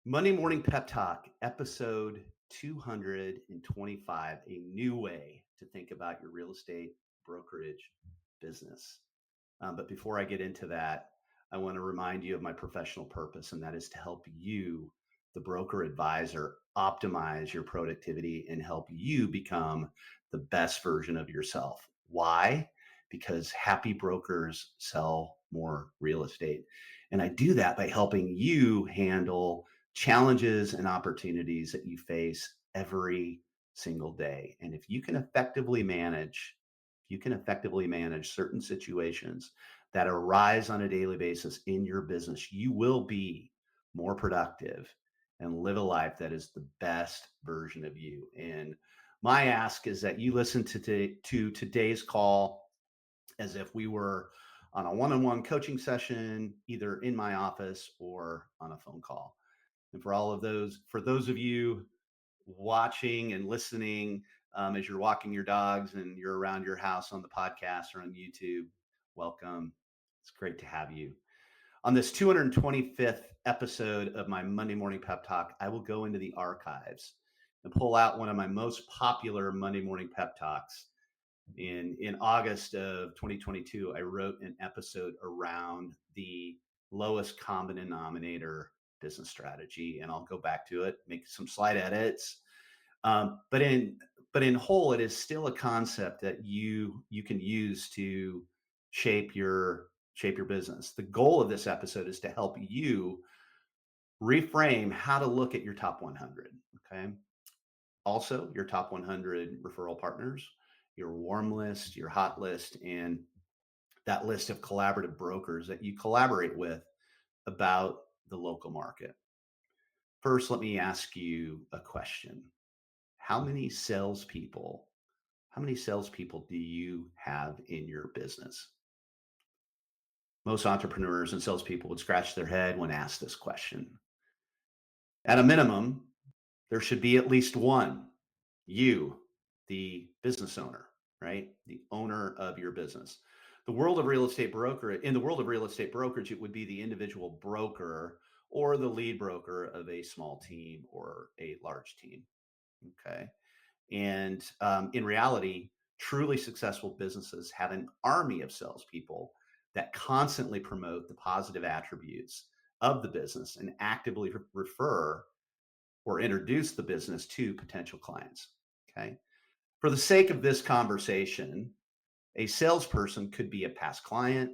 Monday Morning Pep Talk, episode 225, a new way to think about your real estate brokerage business. But before I get into that, I want to remind you of my professional purpose, and that is to help you, the broker advisor, optimize your productivity and help you become the best version of yourself. Why? Because happy brokers sell more real estate. And I do that by helping you handle challenges and opportunities that you face every single day. And if you can effectively manage, certain situations that arise on a daily basis in your business, you will be more productive and live a life that is the best version of you. And my ask is that you listen to today's call as if we were on a one-on-one coaching session, either in my office or on a phone call. And for those of you watching and listening as you're walking your dogs and you're around your house on the podcast or on YouTube, welcome. It's great to have you. On this 225th episode of my Monday Morning Pep Talk, I will go into the archives and pull out one of my most popular Monday Morning Pep Talks. In August of 2022, I wrote an episode around the lowest common denominator business strategy, and I'll go back to it, make some slight edits. But in whole, it is still a concept that you can use to shape your business. The goal of this episode is to help you reframe how to look at your top 100. Okay. Also, your top 100 referral partners, your warm list, your hot list, and that list of collaborative brokers that you collaborate with about the local market. First, let me ask you a question. How many salespeople, how many salespeople do you have in your business? Most entrepreneurs and salespeople would scratch their head when asked this question. At a minimum, there should be at least one. You, the business owner, right? The owner of your business. In the world of real estate brokerage, it would be the individual broker or the lead broker of a small team or a large team. Okay. And in reality, truly successful businesses have an army of salespeople that constantly promote the positive attributes of the business and actively refer or introduce the business to potential clients. Okay. For the sake of this conversation, a salesperson could be a past client,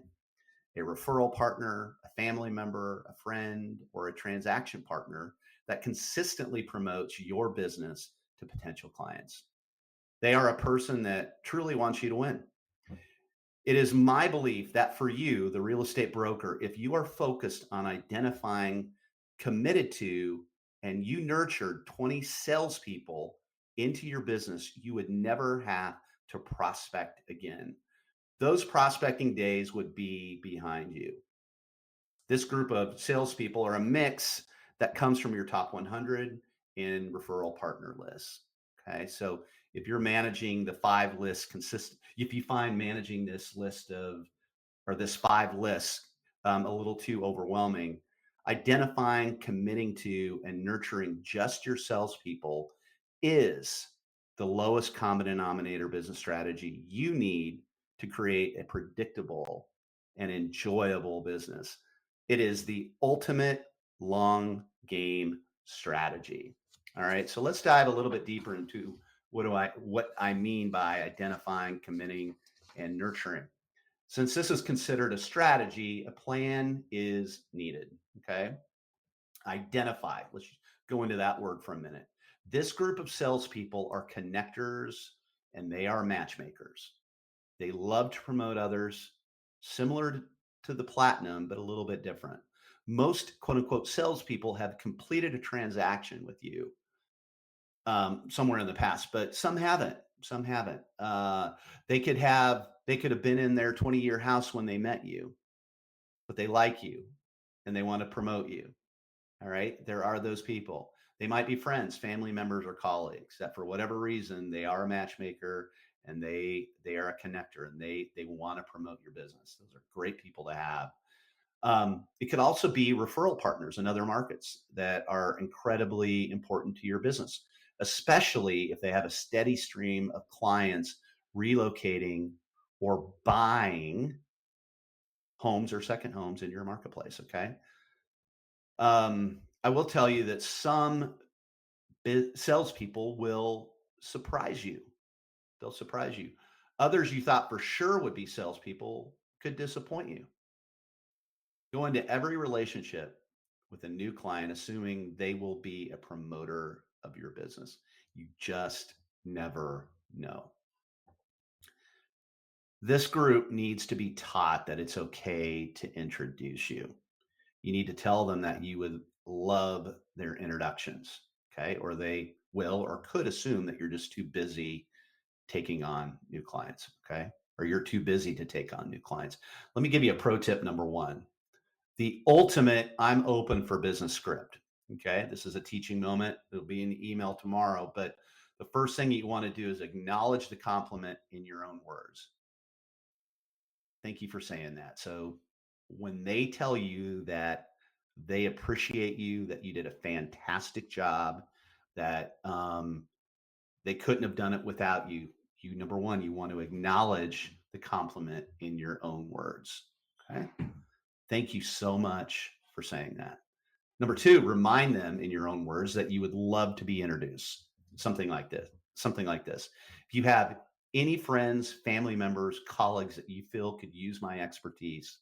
a referral partner, a family member, a friend, or a transaction partner that consistently promotes your business to potential clients. They are a person that truly wants you to win. It is my belief that for you, the real estate broker, if you are focused on identifying, committed to, and you nurtured 20 salespeople into your business, you would never have to prospect again. Those prospecting days would be behind you. This group of salespeople are a mix that comes from your top 100 in referral partner lists. Okay. So if you're managing the five lists if you find managing this list of, or this five lists a little too overwhelming, identifying, committing to, and nurturing just your salespeople is the lowest common denominator business strategy you need to create a predictable and enjoyable business. It is the ultimate long game strategy. All right, so let's dive a little bit deeper into what I mean by identifying, committing, and nurturing. Since this is considered a strategy, a plan is needed. Okay, identify. Let's go into that word for a minute. This group of salespeople are connectors and they are matchmakers. They love to promote others, similar to the platinum, but a little bit different. Most quote unquote salespeople have completed a transaction with you somewhere in the past, but some haven't. Some haven't. They could have been in their 20-year house when they met you, but they like you and they want to promote you. All right. There are those people. They might be friends, family members, or colleagues that for whatever reason they are a matchmaker and they are a connector and they want to promote your business. Those are great people to have. It could also be referral partners in other markets that are incredibly important to your business, especially if they have a steady stream of clients relocating or buying homes or second homes in your marketplace. Okay. I will tell you that some salespeople will surprise you. They'll surprise you. Others you thought for sure would be salespeople could disappoint you. Go into every relationship with a new client assuming they will be a promoter of your business. You just never know. This group needs to be taught that it's okay to introduce you. You need to tell them that you would love their introductions, okay? Or they will or could assume that you're just too busy taking on new clients, okay? Or you're too busy to take on new clients. Let me give you a pro tip number one. The ultimate I'm open for business script. Okay. This is a teaching moment. It'll be in the email tomorrow. But the first thing you want to do is acknowledge the compliment in your own words. Thank you for saying that. So when they tell you that they appreciate you, that you did a fantastic job, that they couldn't have done it without you, number one, you want to acknowledge the compliment in your own words. Okay. Thank you so much for saying that. Number two, remind them in your own words that you would love to be introduced. Something like this. Something like this. If you have any friends, family members, colleagues that you feel could use my expertise,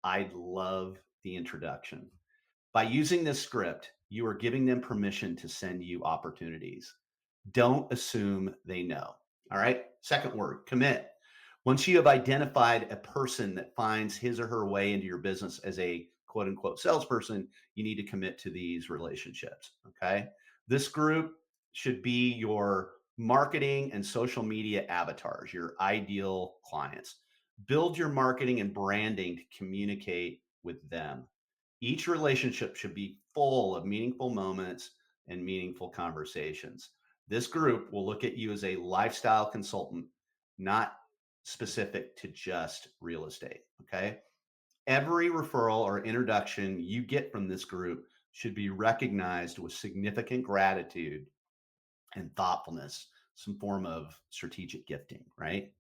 I'd love the introduction. By using this script, you are giving them permission to send you opportunities. Don't assume they know. All right. Second word, commit. Once you have identified a person that finds his or her way into your business as a quote unquote salesperson, you need to commit to these relationships. Okay. This group should be your marketing and social media avatars, your ideal clients. Build your marketing and branding to communicate with them. Each relationship should be full of meaningful moments and meaningful conversations. This group will look at you as a lifestyle consultant, not specific to just real estate. Okay. Every referral or introduction you get from this group should be recognized with significant gratitude and thoughtfulness, some form of strategic gifting, right?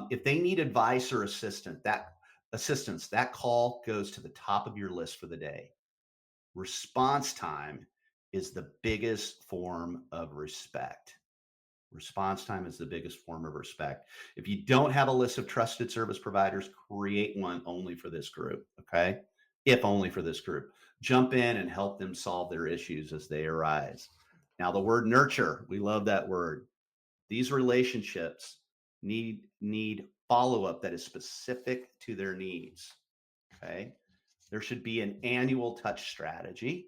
If they need advice or assistance, that call goes to the top of your list for the day. Response time is the biggest form of respect. Response time is the biggest form of respect. If you don't have a list of trusted service providers, create one only for this group, okay? If only for this group. Jump in and help them solve their issues as they arise. Now, the word nurture, we love that word. These relationships need follow-up that is specific to their needs, okay? There should be an annual touch strategy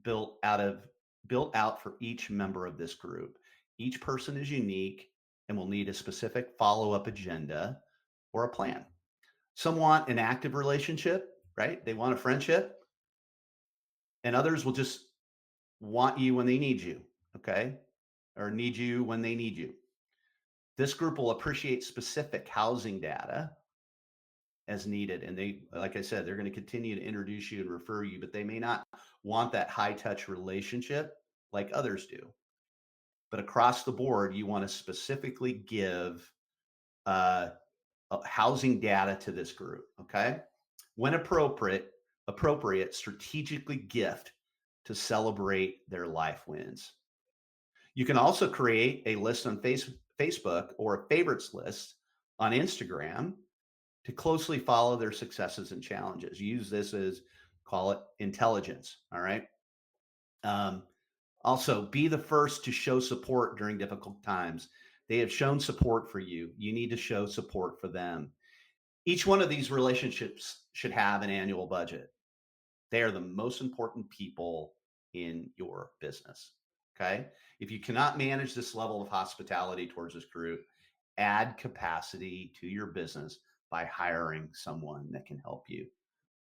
built out for each member of this group. Each person is unique and will need a specific follow-up agenda or a plan. Some want an active relationship, right? They want a friendship, and others will just want you when they need you, okay? Or need you when they need you. This group will appreciate specific housing data as needed. And they, like I said, they're going to continue to introduce you and refer you, but they may not want that high touch relationship like others do. But across the board, you want to specifically give uh, housing data to this group. Okay. When appropriate, strategically gift to celebrate their life wins. You can also create a list on Facebook or a favorites list on Instagram to closely follow their successes and challenges. Use this as, call it intelligence. All right. Um, Also, be the first to show support during difficult times. They have shown support for you. You need to show support for them. Each one of these relationships should have an annual budget. They are the most important people in your business. Okay. If you cannot manage this level of hospitality towards this group, add capacity to your business by hiring someone that can help you.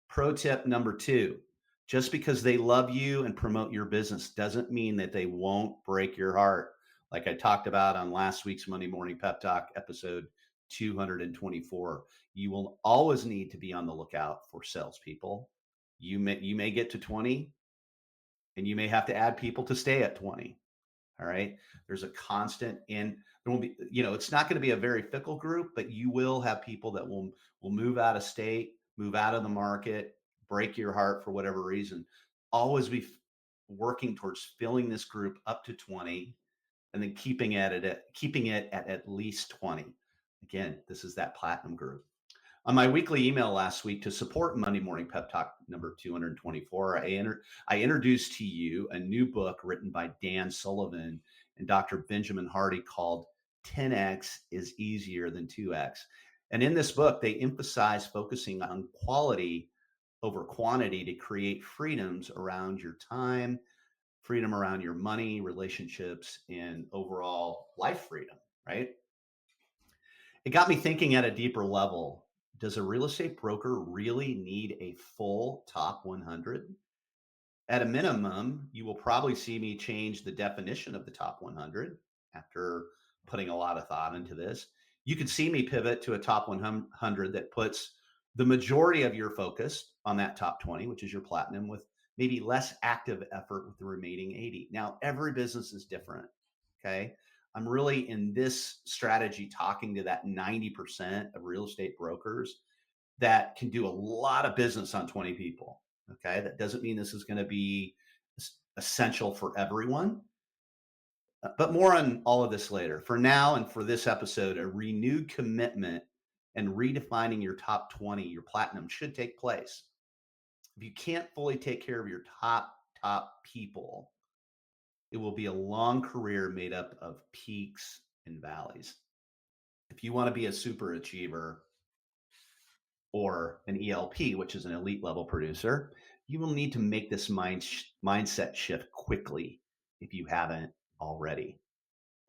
Pro tip number two, just because they love you and promote your business doesn't mean that they won't break your heart. Like I talked about on last week's Monday Morning Pep Talk, episode 224. You will always need to be on the lookout for salespeople. You may get to 20, and you may have to add people to stay at 20. All right. There's a constant, and there will be, it's not going to be a very fickle group, but you will have people that will move out of state, move out of the market, break your heart for whatever reason. Always be working towards filling this group up to 20, and then keeping it at least 20. Again, this is that platinum group. On my weekly email last week to support Monday Morning Pep Talk number 224, I introduced to you a new book written by Dan Sullivan and Dr. Benjamin Hardy called 10X is Easier Than 2X. And in this book, they emphasize focusing on quality over quantity to create freedoms around your time, freedom around your money, relationships, and overall life freedom, right? It got me thinking at a deeper level. Does a real estate broker really need a full top 100? At a minimum, you will probably see me change the definition of the top 100 after putting a lot of thought into this. You could see me pivot to a top 100 that puts the majority of your focus on that top 20, which is your platinum, with maybe less active effort with the remaining 80. Now, every business is different. Okay. I'm really in this strategy talking to that 90% of real estate brokers that can do a lot of business on 20 people. Okay. That doesn't mean this is going to be essential for everyone, but more on all of this later. For now, and for this episode, a renewed commitment and redefining your top 20, your platinum, should take place. If you can't fully take care of your top people, it will be a long career made up of peaks and valleys. If you want to be a super achiever or an ELP, which is an elite level producer, you will need to make this mindset shift quickly if you haven't already.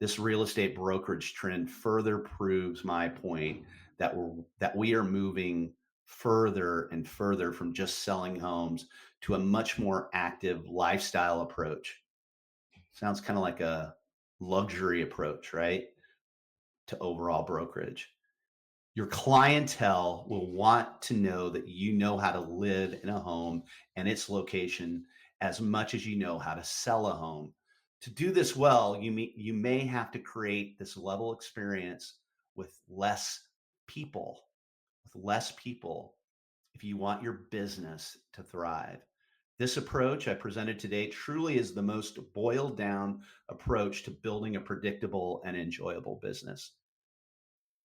This real estate brokerage trend further proves my point that we are moving further and further from just selling homes to a much more active lifestyle approach. Sounds kind of like a luxury approach, right? To overall brokerage. Your clientele will want to know that you know how to live in a home and its location as much as you know how to sell a home. To do this well, you may have to create this level experience with less people, if you want your business to thrive. This approach I presented today truly is the most boiled down approach to building a predictable and enjoyable business.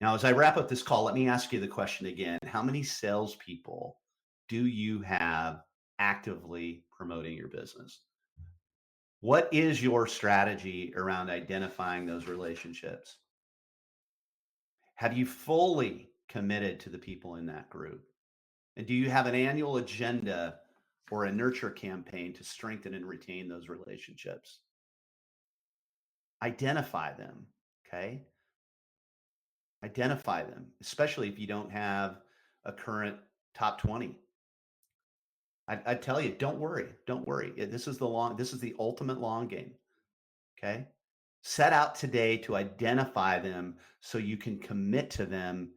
Now, as I wrap up this call, let me ask you the question again. How many salespeople do you have actively promoting your business? What is your strategy around identifying those relationships? Have you fully committed to the people in that group? And do you have an annual agenda or a nurture campaign to strengthen and retain those relationships? Identify them, okay? Identify them, especially if you don't have a current top 20. I tell you, don't worry. This is the ultimate long game. Okay. Set out today to identify them so you can commit to them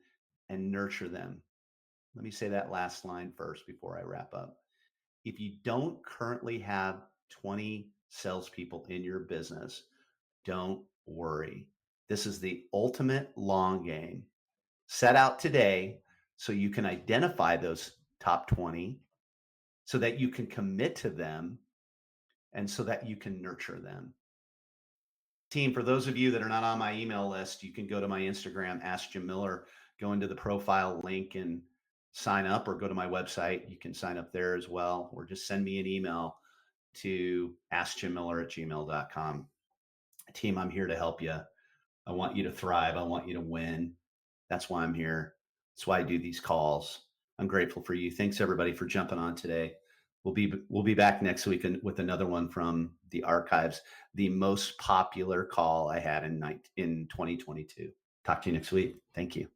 and nurture them. Let me say that last line first before I wrap up. If you don't currently have 20 salespeople in your business, don't worry. This is the ultimate long game. Set out today so you can identify those top 20, so that you can commit to them, and so that you can nurture them. Team, for those of you that are not on my email list, you can go to my Instagram, Ask Jim Miller, go into the profile link and sign up, or go to my website. You can sign up there as well, or just send me an email to askjimmiller@gmail.com. Team, I'm here to help you. I want you to thrive. I want you to win. That's why I'm here. That's why I do these calls. I'm grateful for you. Thanks everybody for jumping on today. We'll be back next week with another one from the archives, the most popular call I had in 2022. Talk to you next week. Thank you.